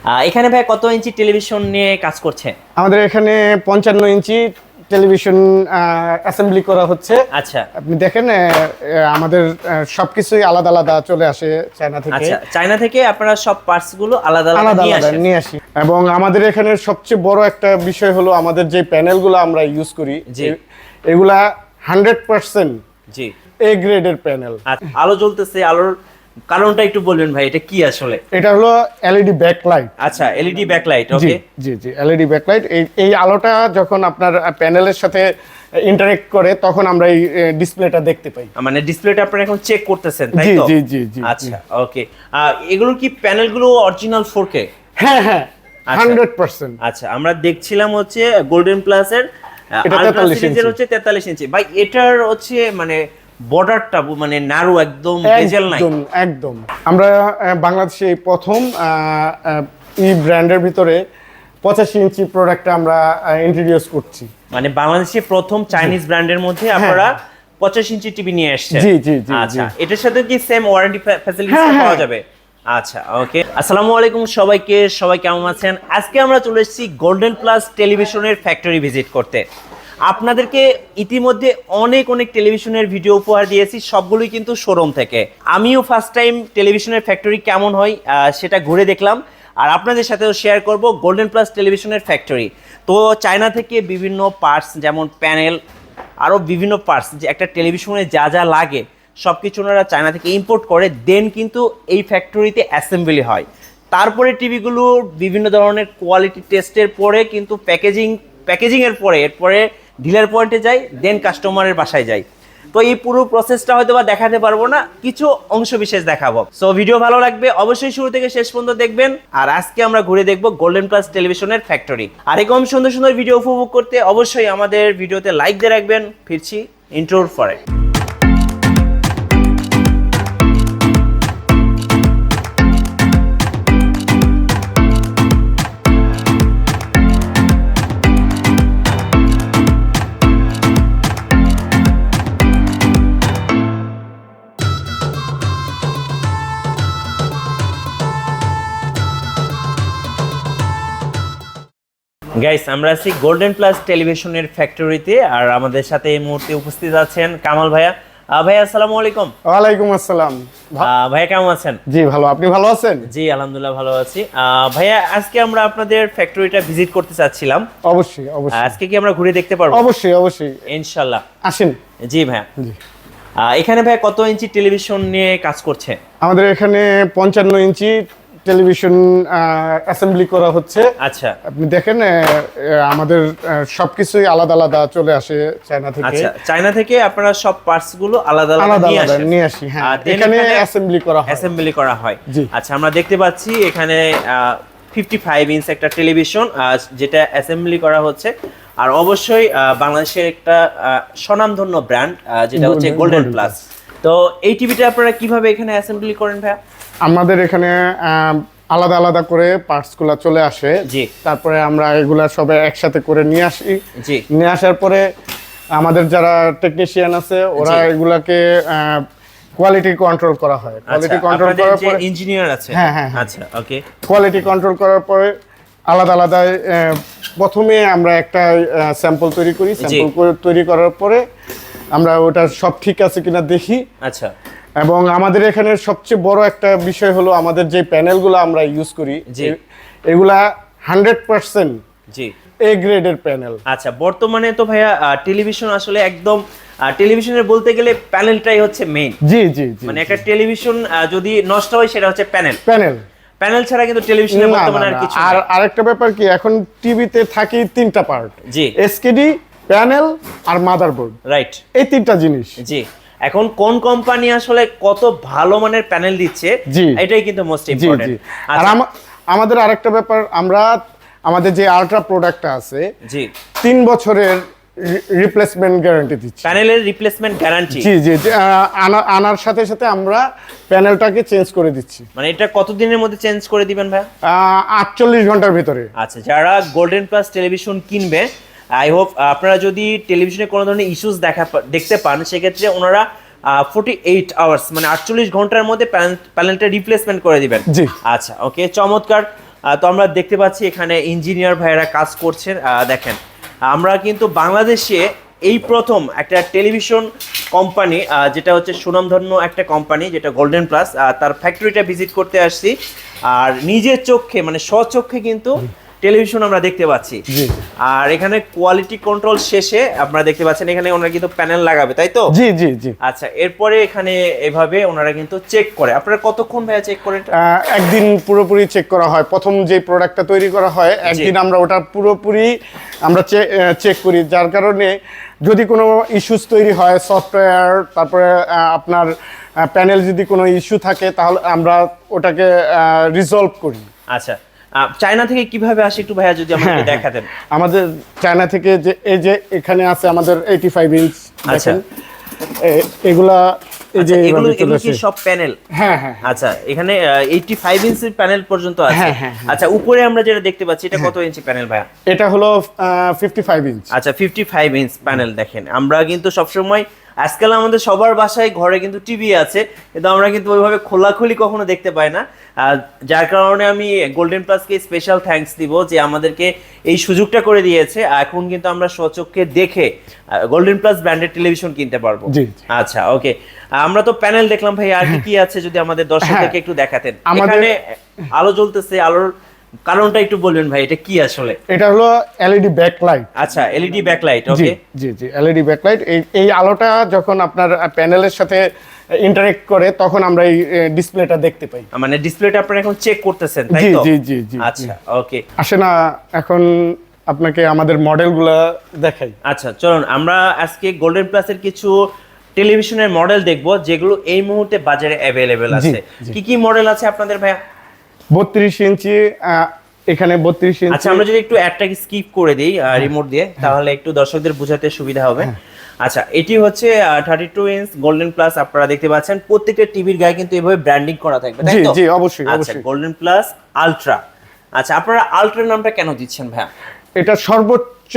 এখানে ভাই কত ইঞ্চি টেলিভিশন নিয়ে কাজ করছে? আমাদের এখানে 55 ইঞ্চি টেলিভিশন অ্যাসেম্বলি করা হচ্ছে। আচ্ছা, আপনি দেখেন আমাদের সবকিছুই আলাদা আলাদা চলে আসে চায়না থেকে। আচ্ছা, চায়না থেকে আপনারা সব পার্টস গুলো আলাদা আলাদা নিয়ে আসি। এবং আমাদের এখানে সবচেয়ে বড় একটা বিষয় হলো আমাদের যে প্যানেলগুলো আমরা ইউজ করি, এগুলা 100% জি এ গ্রেডের প্যানেল। আলো জ্বলতেছে, আলোর কারণটা একটু বলবেন ভাই, এটা কি আসলে? এটা হলো এলইডি ব্যাকলাইট। আচ্ছা, এলইডি ব্যাকলাইট। ওকে, জি জি, এলইডি ব্যাকলাইট। এই আলোটা যখন আপনার প্যানেলের সাথে ইন্টারঅ্যাক্ট করে তখন আমরা এই ডিসপ্লেটা দেখতে পাই। মানে ডিসপ্লেটা আপনারা এখন চেক করতেছেন, তাই তো? জি জি জি। আচ্ছা, ওকে। এগুলো কি প্যানেলগুলো অরিজিনাল 4K? হ্যাঁ হ্যাঁ, 100%। আচ্ছা, আমরা দেখছিলাম হচ্ছে গোল্ডেন প্লাস এর এটা 43 ইঞ্চি হচ্ছে 43 ইঞ্চি। ভাই এটার হচ্ছে মানে বর্ডারটা মানে ন্যারো, একদম বেজেল নাই। একদম। আমরা বাংলাদেশে প্রথম এই ব্র্যান্ডের ভিতরে 85 ইঞ্চি প্রোডাক্টটা আমরা ইন্ট্রোডিউস করছি। মানে বাংলাদেশে প্রথম চাইনিজ ব্র্যান্ডের মধ্যে আপনারা 85 ইঞ্চি টিভি নিয়ে আসছেন। জি জি জি। আচ্ছা, এটার সাথে কি সেম ওয়ারেন্টি ফ্যাসিলিটিস পাওয়া যাবে? আচ্ছা, ওকে। আসসালামু আলাইকুম সবাইকে, সবাই কেমন আছেন? আজকে আমরা চলে এসেছি গোল্ডেন প্লাস টেলিভিশনের ফ্যাক্টরি ভিজিট করতে। আপনাদেরকে ইতিমধ্যে অনেক টেলিভিশনের ভিডিও উপহার দিয়েছি, সবগুলোই কিন্তু শোরুম থেকে। আমিও ফার্স্ট টাইম টেলিভিশনের ফ্যাক্টরি কেমন হয় সেটা ঘুরে দেখলাম, আর আপনাদের সাথেও শেয়ার করব গোল্ডেন প্লাস টেলিভিশনের ফ্যাক্টরি। তো চায়না থেকে বিভিন্ন পার্টস, যেমন প্যানেল, আরও বিভিন্ন পার্টস, যে একটা টেলিভিশনে যা যা লাগে সব কিছু ওনারা চায়না থেকে ইম্পোর্ট করে, দেন কিন্তু এই ফ্যাক্টরিতে অ্যাসেম্বলি হয়। তারপরে টিভিগুলোর বিভিন্ন ধরনের কোয়ালিটি টেস্টের পরে কিন্তু প্যাকেজিংয়ের পরে এরপরে ডিলার পয়েন্টে যায়, দেন কাস্টমারের বাসায় যায়। তো এই পুরো প্রসেসটা হয়তো বা দেখাতে পারবো না, কিছু অংশ বিশেষ দেখাবো। সো ভিডিও ভালো লাগবে, অবশ্যই শুরু থেকে শেষ পর্যন্ত দেখবেন। আর আজকে আমরা ঘুরে দেখবো গোল্ডেন প্লাস টেলিভিশনের ফ্যাক্টরি। আর এরকম সুন্দর সুন্দর ভিডিও উপভোগ করতে অবশ্যই আমাদের ভিডিওতে লাইক দিয়ে রাখবেন। ফিরছি ইন্ট্রোর পরে। গাইস, আমরা আছি গোল্ডেন প্লাস টেলিভিশনের ফ্যাক্টরিতে, আর আমাদের সাথে এই মুহূর্তে উপস্থিত আছেন কামাল ভাইয়া। ভাইয়া আসসালামু আলাইকুম। ওয়ালাইকুম আসসালাম। ভাইয়া কেমন আছেন? জি ভালো, আপনি ভালো আছেন? জি আলহামদুলিল্লাহ ভালো আছি। ভাইয়া আজকে আমরা আপনাদের ফ্যাক্টরিটা ভিজিট করতে চাচ্ছিলাম। অবশ্যই অবশ্যই। আজকে কি আমরা ঘুরে দেখতে পারবো? অবশ্যই অবশ্যই, ইনশাআল্লাহ আসেন। জি ভাইয়া। এখানে ভাইয়া কত ইঞ্চি টেলিভিশন নিয়ে কাজ করছে? আমাদের এখানে 55 ইঞ্চি টেলিভিশন অ্যাসেম্বলি করা হচ্ছে। আচ্ছা, আপনি দেখেন আমাদের সবকিছুই আলাদা আলাদা চলে আসে চায়না থেকে। আচ্ছা, চায়না থেকে আপনারা সব পার্টস গুলো আলাদা আলাদা নিয়ে আসি। হ্যাঁ, এখানে অ্যাসেম্বলি করা হয়। আচ্ছা, আমরা দেখতে পাচ্ছি এখানে 55 ইঞ্চ একটা টেলিভিশন যেটা অ্যাসেম্বলি করা হচ্ছে। আর অবশ্যই বাংলাদেশের একটা স্বনামধন্য ব্র্যান্ড যেটা হচ্ছে গোল্ডেন প্লাস। তো এই টিভিটা আপনারা কিভাবে এখানে অ্যাসেম্বলি করেন ভাইয়া? আমাদের এখানে আলাদা আলাদা করে পার্টসগুলো চলে আসে। জি। তারপরে আমরা এগুলা সবাই একসাথে করে নিয়ে আসি। জি। নিয়ে আসার পরে আমাদের যারা টেকনিশিয়ান আছে ওরা এগুলাকে কোয়ালিটি কন্ট্রোল করা হয়। কোয়ালিটি কন্ট্রোল করার পরে ইঞ্জিনিয়ার আছে। হ্যাঁ। আচ্ছা, ওকে। কোয়ালিটি কন্ট্রোল করার পরে আলাদা আলাদা প্রথমে আমরা একটা স্যাম্পল তৈরি করি। স্যাম্পল তৈরি করার পরে আমরা ওটা সব ঠিক আছে কিনা দেখি। আচ্ছা। এবং আমাদের এখানে সবচেয়ে বড় একটা বিষয় হলো আমাদের যে প্যানেলগুলো আমরা ইউজ করি, এগুলা 100% জি এ গ্রেডের প্যানেল। আচ্ছা, বর্তমানে তো ভাইয়া টেলিভিশন আসলে একদম টেলিভিশনের বলতে গেলে প্যানেলটাই হচ্ছে মেইন। জি জি জি। মানে একটা টেলিভিশন যদি নষ্ট হয় সেটা হচ্ছে প্যানেল ছাড়া কিন্তু টেলিভিশনে বর্তমানে আর কিছু আর আরেকটা ব্যাপার কি, এখন টিভিতে থাকে 3টা পার্ট। জি। এসকেডি, প্যানেল আর মাদারবোর্ড। রাইট। এই 3টা জিনিস। জি। এখন কোন কোম্পানি আসলে কত ভালো মানের প্যানেল দিচ্ছে এটাই কিন্তু মোস্ট ইম্পর্টেন্ট। আর আমাদের আরেকটা ব্যাপার, আমরা আমাদের যে আল্ট্রা প্রোডাক্টটা আছে, জি, 3 বছরের রিপ্লেসমেন্ট গ্যারান্টি দিচ্ছি। প্যানেলের রিপ্লেসমেন্ট গ্যারান্টি? জি জি, আনার সাথে সাথে আমরা প্যানেলটাকে চেঞ্জ করে দিচ্ছি। মানে এটা কত দিনের মধ্যে চেঞ্জ করে দিবেন ভাই? 48 ঘন্টার ভিতরে। আচ্ছা, যারা গোল্ডেন প্লাস টেলিভিশন কিনবে, আই হোপ আপনারা যদি টেলিভিশনে কোনো ধরনের ইস্যুস দেখতে পান, সেক্ষেত্রে ওনারা 48 আওয়ার্স মানে 48 ঘন্টার মধ্যে প্যানেলটা রিপ্লেসমেন্ট করে দিবেন। জি। আচ্ছা, ওকে, চমৎকার। তো আমরা দেখতে পাচ্ছি এখানে ইঞ্জিনিয়ার ভাইয়েরা কাজ করছেন। দেখেন আমরা কিন্তু বাংলাদেশে এই প্রথম একটা টেলিভিশন কোম্পানি, যেটা হচ্ছে সুনামধন্য একটা কোম্পানি, যেটা গোল্ডেন প্লাস, তার ফ্যাক্টরিটা ভিজিট করতে আসছি। আর নিজের চোখে মানে স্বচক্ষে কিন্তু টেলিভিশন আমরা দেখতে পাচ্ছি। আর এখানে কোয়ালিটি কন্ট্রোল শেষে আপনারা দেখতে পাচ্ছেন এখানে ওনারা কিন্তু প্যানেল লাগাবে, তাই তো? জি জি জি। আচ্ছা, এরপরে এখানে এভাবে ওনারা কিন্তু চেক করে। আপনারা কতক্ষণ ভাইয়া চেক করেন? একদিন পুরোপুরি চেক করা হয়। প্রথম যে প্রোডাক্টটা তৈরি করা হয় একদিন আমরা ওটা পুরোপুরি আমরা চেক করি, যার কারণে যদি কোনো ইস্যুস তৈরি হয় সফটওয়্যার, তারপরে আপনার প্যানেল যদি কোনো ইস্যু থাকে তাহলে আমরা ওটাকে রিজলভ করি। আচ্ছা, চায়না থেকে কিভাবে আসে একটু ভাইয়া যদি আমাকে দেখাতেন। আমাদের চায়না থেকে যে এই যে এখানে আছে আমাদের 85 ইঞ্চ, দেখেন এগুলা এই যে এগুলো কি সব প্যানেল? হ্যাঁ হ্যাঁ। আচ্ছা, এখানে 85 ইঞ্চির প্যানেল পর্যন্ত আছে। আচ্ছা, উপরে আমরা যেটা দেখতে পাচ্ছি এটা কত ইঞ্চি প্যানেল ভাইয়া? এটা হলো 55 ইঞ্চ। আচ্ছা, 55 ইঞ্চ প্যানেল। দেখেন আমরা কিন্তু সবসময় আজকাল আমাদের সবার বাসায় ঘরে কিন্তু টিভি আছে, কিন্তু আমরা কিন্তু ওইভাবে খোলাখুলি কখনো দেখতে পাই না। যার কারণে আমি গোল্ডেন প্লাসকে স্পেশাল থ্যাঙ্কস দিব যে আমাদেরকে এই সুযোগটা করে দিয়েছে। এখন কিন্তু আমরা স্বচক্ষে দেখে গোল্ডেন প্লাস ব্র্যান্ডেড টেলিভিশন কিনতে পারবো। আচ্ছা, ওকে, আমরা তো প্যানেল দেখলাম ভাই, আর কি আছে যদি আমাদের দর্শকদেরকে একটু দেখাতেন। এখানে আলো জ্বলতেছে, আলোর কারণটা একটু বলবেন ভাই, এটা কি আসলে? এটা হলো এলইডি ব্যাকলাইট। আচ্ছা, এলইডি ব্যাকলাইট। ওকে, জি জি, এলইডি ব্যাকলাইট। এই আলোটা যখন আপনার প্যানেলের সাথে ইন্টারঅ্যাক্ট করে তখন আমরা এই ডিসপ্লেটা দেখতে পাই। মানে ডিসপ্লেটা আপনারা এখন চেক করতেছেন, তাই তো? জি জি জি। আচ্ছা, ওকে, আসেন এখন আপনাকে আমাদের মডেলগুলো দেখাই। আচ্ছা, চলুন আমরা আজকে গোল্ডেন প্লাসের কিছু টেলিভিশনের মডেল দেখব যেগুলো এই মুহূর্তে বাজারে অ্যাভেলেবেল আছে। কি কি মডেল আছে আপনাদের ভাইয়া? 32 ইঞ্চি, এখানে 32 ইঞ্চি। আচ্ছা, আমরা যদি একটু অ্যাডটাকে স্কিপ করে দিই রিমোট দিয়ে, তাহলে একটু দর্শকদের বোঝাতে সুবিধা হবে। আচ্ছা, এটি হচ্ছে 32 ইঞ্চ গোল্ডেন প্লাস। আপনারা দেখতে পাচ্ছেন প্রত্যেকটা টিভির গায়ে কিন্তু এভাবে ব্র্যান্ডিং করা থাকবে, তাই তো? জি জি, অবশ্যই আচ্ছা, গোল্ডেন প্লাস আলট্রা। আচ্ছা, আপনারা আলট্রা নামটা কেন দিচ্ছেন ভাইয়া? এটা সর্বোচ্চ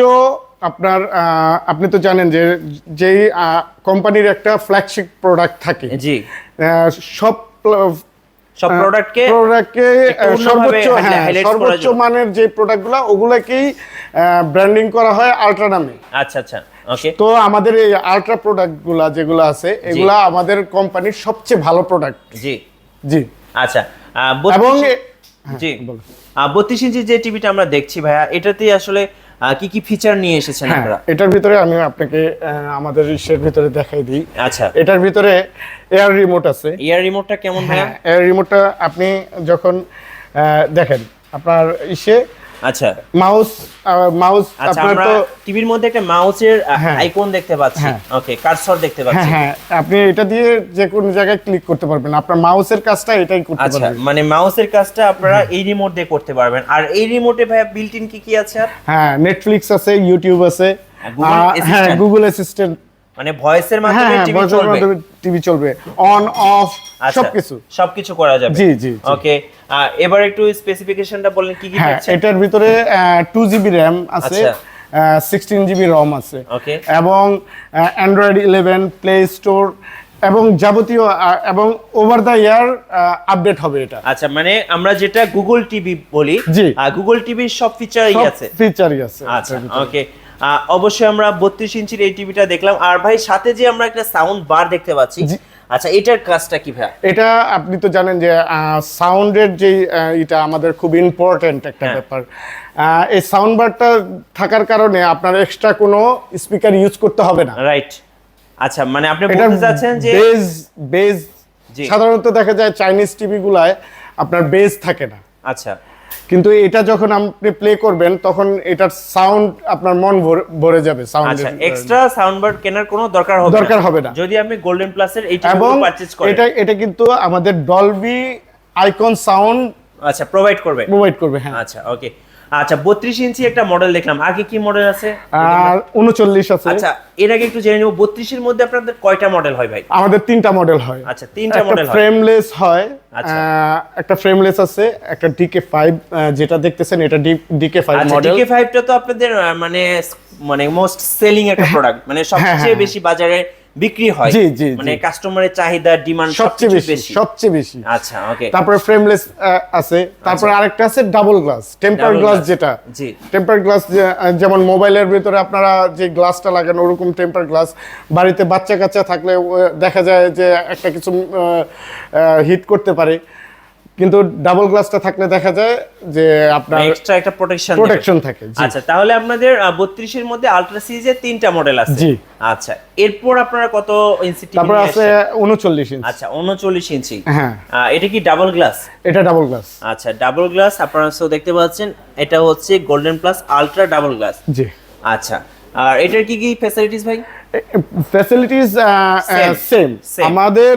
আপনার আপনি তো জানেন যে যেই কোম্পানির একটা ফ্ল্যাগশিপ প্রোডাক্ট থাকে, জি, সব প্রোডাক্টকে সর্বোচ্চ মানের যে প্রোডাক্টগুলো ওগুলোকেই ব্র্যান্ডিং করা হয় আলট্রা নামে। আচ্ছা আচ্ছা, ওকে। তো আমাদের এই আলট্রা প্রোডাক্টগুলো যেগুলো আছে এগুলা আমাদের কোম্পানির সবচেয়ে ভালো প্রোডাক্ট। জি জি। আচ্ছা, এবং জি, 32 ইঞ্চি যে টিভিটা আমরা দেখছি ভাইয়া, এটাতে আসলে কি কি ফিচার নিয়ে এসেছেন আপনারা? এটার ভিতরে আমি আপনাকে আমাদের ইসের ভিতরে দেখাই দিই। আচ্ছা, এটার ভিতরে এয়ার রিমোট আছে। এয়ার রিমোটটা কেমন ভাইয়া? এয়ার রিমোটটা আপনি যখন দেখেন আপনার ইসে, আচ্ছা, মাউস আপনার তো টিভির মধ্যে একটা মাউসের আইকন দেখতে পাচ্ছি। ওকে, কার্সর দেখতে পাচ্ছি। হ্যাঁ, আপনি এটা দিয়ে যে কোনো জায়গায় ক্লিক করতে পারবেন। আপনার মাউসের কাজটা এটাই করতে পারবেন। আচ্ছা, মানে মাউসের কাজটা আপনারা এই রিমোট দিয়ে করতে পারবেন। আর এই রিমোটে ভাইয়া বিল্ট ইন কি কি আছে? আর নেটফ্লিক্স আছে, ইউটিউব আছে, গুগল অ্যাসিস্ট্যান্ট, মানে ভয়েসের মাধ্যমে টিভি চলবে, অন অফ সবকিছু করা যাবে। জি জি, ওকে। এবার একটু স্পেসিফিকেশনটা বলেন কি কি থাকছে? এটার ভিতরে 2GB RAM আছে, 16GB ROM আছে, ওকে, এবং Android 11 প্লে স্টোর এবং যাবতীয় এবং ওভার দ্য ইয়ার আপডেট হবে এটা। আচ্ছা, মানে আমরা যেটা গুগল টিভি বলি, গুগল টিভির সব ফিচারই আছে। আচ্ছা, ওকে। অবশ্যই আমরা 32 ইঞ্চির এই টিভিটা দেখলাম। আর ভাই সাথে যে আমরা একটা সাউন্ড বার দেখতে পাচ্ছি, আচ্ছা, এটার কাজটা কি ভাই? এটা আপনি তো জানেন যে সাউন্ডের যে এটা আমাদের খুব ইম্পর্টেন্ট একটা ব্যাপার। এই সাউন্ড বারটা থাকার কারণে আপনার এক্সট্রা কোনো স্পিকার ইউজ করতে হবে না, রাইট? আচ্ছা, মানে আপনি বলতে চাচ্ছেন যে বেজ সাধারণত দেখা যায় চাইনিজ টিভি গুলায় আপনার বেজ থাকে না। আচ্ছা, কিন্তু এটা যখন আপনি প্লে করবেন তখন এটার সাউন্ড আপনার মন ভরে যাবে। আচ্ছা, এক্সট্রা সাউন্ড বার কেনার কোনো দরকার হবে না যদি আপনি গোল্ডেন প্লাসের এই টিভিটা পারচেজ করেন। এটা কিন্তু আমাদের ডলবি আইকন সাউন্ড আচ্ছা প্রোভাইড করবে। হ্যাঁ, আচ্ছা, ওকে। আচ্ছা, 32 ইঞ্চি একটা মডেল দেখলাম, আগে কি মডেল আছে? আর 39 আছে। আচ্ছা, এর আগে একটু জেনে নেব 32 এর মধ্যে আপনাদের কয়টা মডেল হয় ভাই? আমাদের 3টা মডেল হয়। আচ্ছা, 3টা মডেল হয়। ফ্রেমলেস হয়, একটা ফ্রেমলেস আছে, একটা DK5 যেটা দেখতেছেন এটা DK5 মডেল। DK5টা তো আপনাদের মানে মোস্ট সেলিং একটা প্রোডাক্ট, মানে সবচেয়ে বেশি বাজারে বিক্রি হয়, জি জি, মানে কাস্টমারের চাহিদা ডিমান্ড সবচেয়ে বেশি। আচ্ছা ওকে। তারপরে ফ্রেমলেস আছে, তারপরে আরেকটা আছে ডাবল গ্লাস, টেম্পার গ্লাস, যেটা জি টেম্পার গ্লাস, যেমন মোবাইলের ভিতরে আপনারা যে গ্লাসটা লাগান ওরকম টেম্পার গ্লাস। বাড়িতে বাচ্চা কাচ্চা থাকলে দেখা যায় যে একটা কিছু হিট করতে পারে, কিন্তু ডাবল গ্লাসটা থাকলে দেখা যায় যে আপনার এক্সট্রা একটা প্রোটেকশন থাকে। আচ্ছা, তাহলে আপনাদের 32 এর মধ্যে আলট্রা সিরিজের 3টা মডেল আছে। জি আচ্ছা, এরপর আপনারা কত ইঞ্চি টিভি? তারপর আছে 39 ইঞ্চি। আচ্ছা 39 ইঞ্চি। হ্যাঁ, এটা কি ডাবল গ্লাস? এটা ডাবল গ্লাস। আচ্ছা ডাবল গ্লাস আপনারা সো দেখতে পাচ্ছেন, এটা হচ্ছে golden plus ultra double glass. জি। আচ্ছা, আর এটার কি কি ফ্যাসিলিটিস ভাই? Facilities same. আমাদের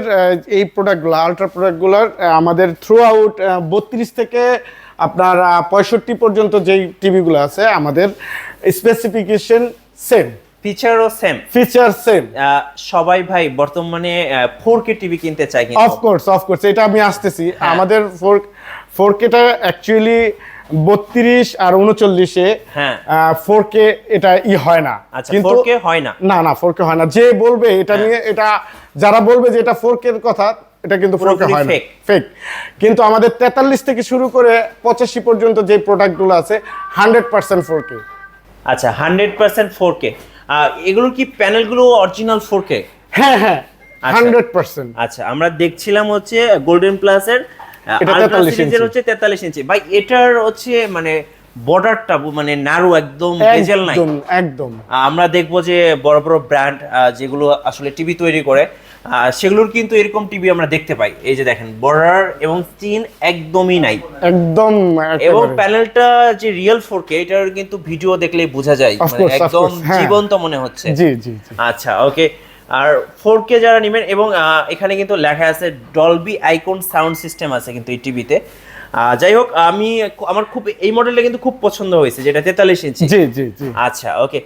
এই প্রোডাক্টগুলো, আলট্রা প্রোডাক্টগুলোর আমাদের থ্রু আউট 32 থেকে আপনার 65 পর্যন্ত যেই টিভিগুলো আছে আমাদের স্পেসিফিকেশন সেম, ফিচারও সেম। Feature same. সবাই ভাই বর্তমানে 4K টিভি কিনতে চায় কিন্তু। অফকোর্স এটা আমি আসতেছি। আমাদের 4K টা অ্যাকচুয়ালি 32 আর 39-এ 4K এটা হয় না। আচ্ছা 4K হয় না? না 4K হয় না। যে বলবে এটা নিয়ে, এটা যারা বলবে যে এটা 4K এর কথা, এটা কিন্তু 4K হয় না, ফেক। কিন্তু আমাদের 43 থেকে শুরু করে 85 পর্যন্ত যে প্রোডাক্টগুলো আছে 100% 4K। আচ্ছা 100% 4K। এগুলোর কি প্যানেলগুলো অরিজিনাল 4K? হ্যাঁ 100%। আচ্ছা, আমরা দেখছিলাম হচ্ছে গোল্ডেন প্লাসের আলট্রা সিরিজের হচ্ছে 43 ইঞ্চি। ভাই এটার হচ্ছে মানে বর্ডারটা মানে ন্যারো, একদম বেজেল নাই একদম। আমরা দেখবো যে বড় বড় ব্র্যান্ড যেগুলো আসলে টিভি তৈরি করে সেগুলোর কিন্তু এরকম টিভি আমরা দেখতে পাই। এই যে দেখেন বর্ডার এবং স্ক্রিন একদমই নাই, একদম। এবং প্যানেলটা যে রিয়েল 4K, এটার কিন্তু ভিডিও দেখলেই বোঝা যায়, একদম জীবন্ত মনে হচ্ছে। জি। আচ্ছা ওকে। আর 4K যারা নেবেন, এবং এখানে কিন্তু লেখা আছে ডলবি আইকন সাউন্ড সিস্টেম আছে কিন্তু এই টিভিতে। যাই হোক, আমার খুব এই মডেলটা কিন্তু খুব পছন্দ হয়েছে, যেটা 43 ইঞ্চি। জি। আচ্ছা ওকে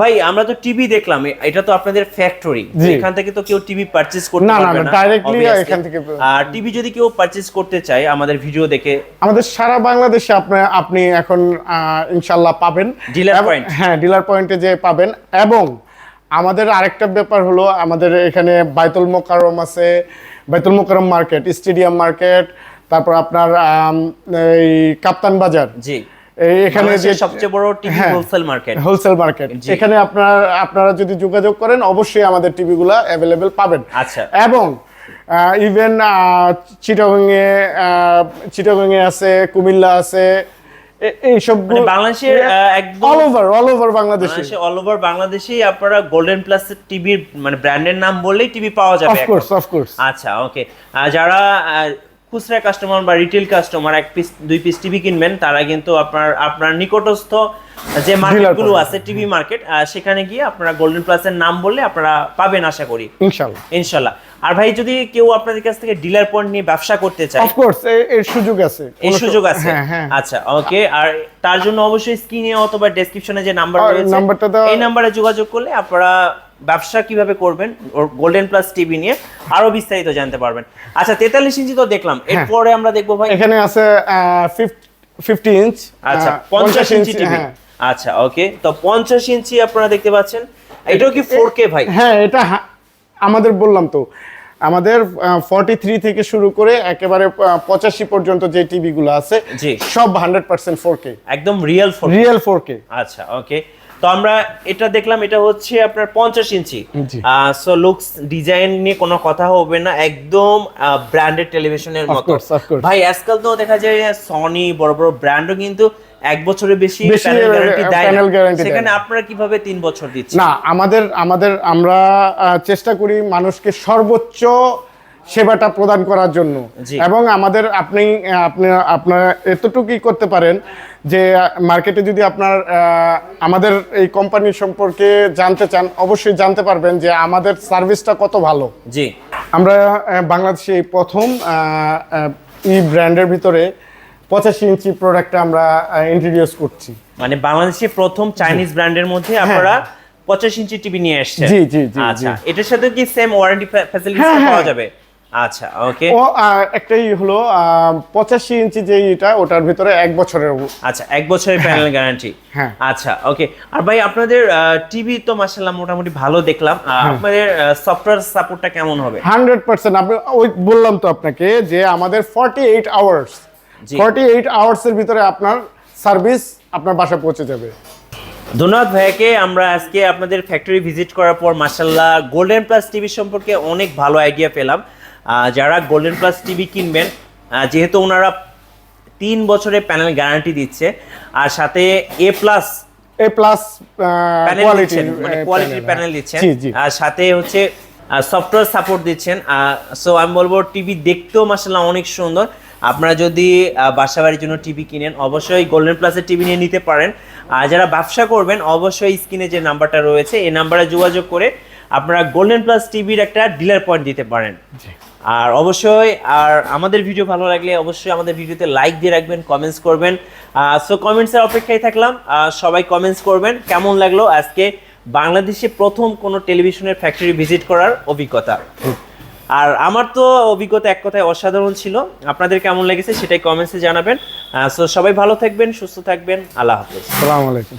ভাই, আমরা তো টিভি দেখলাম, এটা তো আপনাদের ফ্যাক্টরি, এখান থেকে তো কেউ টিভি পারচেজ করতে পারবে না ডাইরেক্টলি এখান থেকে। আর টিভি যদি কেউ পারচেজ করতে চায় আমাদের ভিডিও দেখে, আমাদের সারা বাংলাদেশে আপনি এখন ইনশাআল্লাহ পাবেন ডিলার পয়েন্ট। হ্যাঁ, ডিলার পয়েন্টে যে পাবেন। এবং আমাদের আরেকটা ব্যাপার হলো, আমাদের এখানে বাইতুল মোকাররম আছে, বাইতুল মোকাররম মার্কেট, স্টেডিয়াম মার্কেট, তারপর আপনার এই কাপ্তান বাজার। জি, এখানে যে সবচেয়ে বড় টিভি হোলসেল মার্কেট, এখানে আপনারা যদি যোগাযোগ করেন অবশ্যই আমাদের টিভিগুলো অ্যাভেলেবেল পাবেন। আচ্ছা, এবং ইভেন চিটাগং এ আছে, কুমিল্লা আছে, এইসব বাংলাদেশের একদম অল ওভার বাংলাদেশে, অল ওভার বাংলাদেশেই আপনারা গোল্ডেন প্লাস টিভির মানে ব্র্যান্ডের নাম বললেই টিভি পাওয়া যাবে। অফকোর্স। আচ্ছা ওকে। যারা খুচরা কাস্টমার বা retail customer 1 piece 2 piece TV কিনবেন, তারা কিন্তু আপনার নিকটস্থ যে মার্কেটগুলো আছে টিভি মার্কেট, সেখানে গিয়ে আপনারা গোল্ডেন প্লাসের নাম বললে আপনারা পাবেন আশা করি, ইনশাআল্লাহ। আর ভাই যদি কেউ আপনাদের কাছ থেকে ডিলার পয়েন্ট নিয়ে ব্যবসা করতে চায়, অফকোর্স এর সুযোগ আছে, হ্যাঁ। আচ্ছা ওকে। আর তার জন্য অবশ্যই স্ক্রিনে অথবা ডেসক্রিপশনে যে নাম্বার রয়েছে, এই নাম্বারে যোগাযোগ করলে আপনারা ব্যবসা কিভাবে করবেন গোল্ডেন প্লাস টিভি নিয়ে আরো বিস্তারিত জানতে পারবেন। আচ্ছা 43 ইঞ্চি তো দেখলাম, এরপরে আমরা দেখবো ভাই এখানে আছে 50 ইঞ্চ। আচ্ছা 50 ইঞ্চি টিভি। আচ্ছা ওকে, তো 50 ইঞ্চি আপনারা দেখতে পাচ্ছেন, এটাও কি 4K ভাই? হ্যাঁ, এটা আমাদের বললাম তো, আমাদের 43 থেকে শুরু করে একেবারে 85 পর্যন্ত যে টিভি গুলো আছে সব 100% 4K, একদম রিয়েল 4K। আচ্ছা ওকে, তো আমরা এটা দেখলাম, এটা হচ্ছে আপনার 50 ইঞ্চি। সো লুকস ডিজাইন নিয়ে কোনো কথা হবে না, একদম ব্র্যান্ডেড টেলিভিশনের মতো। ভাই আজকাল তো দেখা যায় সনি বড় বড় ব্র্যান্ডও কিন্তু 1 বছরের বেশি প্যানেল গ্যারান্টি দেয় না, সেখানে আপনারা কিভাবে 3 বছর দিচ্ছেন? না, আমরা চেষ্টা করি মানুষকে সর্বোচ্চ সেবাটা প্রদান করার জন্য। এবং আপনারা এতটুকুই করতে পারেন যে মার্কেটে যদি আমাদের এই কোম্পানি সম্পর্কে জানতে চান, অবশ্যই জানতে পারবেন যে আমাদের সার্ভিসটা কত ভালো। জি, আমরা বাংলাদেশে প্রথম ব্র্যান্ডের ভিতরে 85 ইঞ্চি প্রোডাক্টটা আমরা ইন্ট্রোডিউস করছি। মানে বাংলাদেশে প্রথম চাইনিজ ব্র্যান্ডের মধ্যে আপনারা 85 ইঞ্চি টিভি নিয়ে আসছেন। জি। আচ্ছা, এটার সাথে কি সেম ওয়ারেন্টি ফ্যাসিলিটি পাওয়া যাবে? আচ্ছা ওকে। ও একটাই হলো 85 ইঞ্চি যে এটা, ওটার ভিতরে 1 বছরের। আচ্ছা 1 বছরের প্যানেল গ্যারান্টি। হ্যাঁ আচ্ছা ওকে। আর ভাই আপনাদের টিভি তো মাশাআল্লাহ মোটামুটি ভালো দেখলাম, আপনাদের সফটওয়্যার সাপোর্টটা কেমন হবে? 100%। আপনি ওই বললাম তো আপনাকে যে আমাদের 48 আওয়ার্স, 48 আওয়ার্সের ভিতরে আপনার সার্ভিস আপনার বাসায় পৌঁছে যাবে। ধন্যবাদ ভাইয়াকে। আমরা আজকে আপনাদের ফ্যাক্টরি ভিজিট করার পর মাশাআল্লাহ গোল্ডেন প্লাস টিভি সম্পর্কে অনেক ভালো আইডিয়া পেলাম। যারা গোল্ডেন প্লাস টিভি কিনবেন, যেহেতু ওনারা 3 বছরের প্যানেল গ্যারান্টি দিচ্ছে, আর সাথে এ প্লাস কোয়ালিটির প্যানেল দিচ্ছেন, আর সাথে হচ্ছে সফটওয়্যার সাপোর্ট দিচ্ছেন। সো আমি বলবো টিভি দেখতেও মাশাআল্লাহ অনেক সুন্দর। আপনারা যদি বাসাবাড়ির জন্য টিভি কিনেন অবশ্যই গোল্ডেন প্লাসের টিভি নিয়ে নিতে পারেন। আর যারা ব্যবসা করবেন অবশ্যই স্ক্রিনে যে নাম্বারটা রয়েছে এই নাম্বারে যোগাযোগ করে আপনারা গোল্ডেন প্লাস টিভির একটা ডিলার পয়েন্ট দিতে পারেন। আর অবশ্যই আমাদের ভিডিও ভালো লাগলে অবশ্যই আমাদের ভিডিওতে লাইক দিয়ে রাখবেন, কমেন্টস করবেন। সো কমেন্টসের অপেক্ষায় থাকলাম, সবাই কমেন্টস করবেন কেমন লাগলো আজকে বাংলাদেশে প্রথম কোনো টেলিভিশনের ফ্যাক্টরি ভিজিট করার অভিজ্ঞতা। আর আমার তো অভিজ্ঞতা এক কথায় অসাধারণ ছিল, আপনাদের কেমন লেগেছে সেটাই কমেন্টসে জানাবেন। সো সবাই ভালো থাকবেন, সুস্থ থাকবেন, আল্লাহ হাফেজ। আসসালামু আলাইকুম।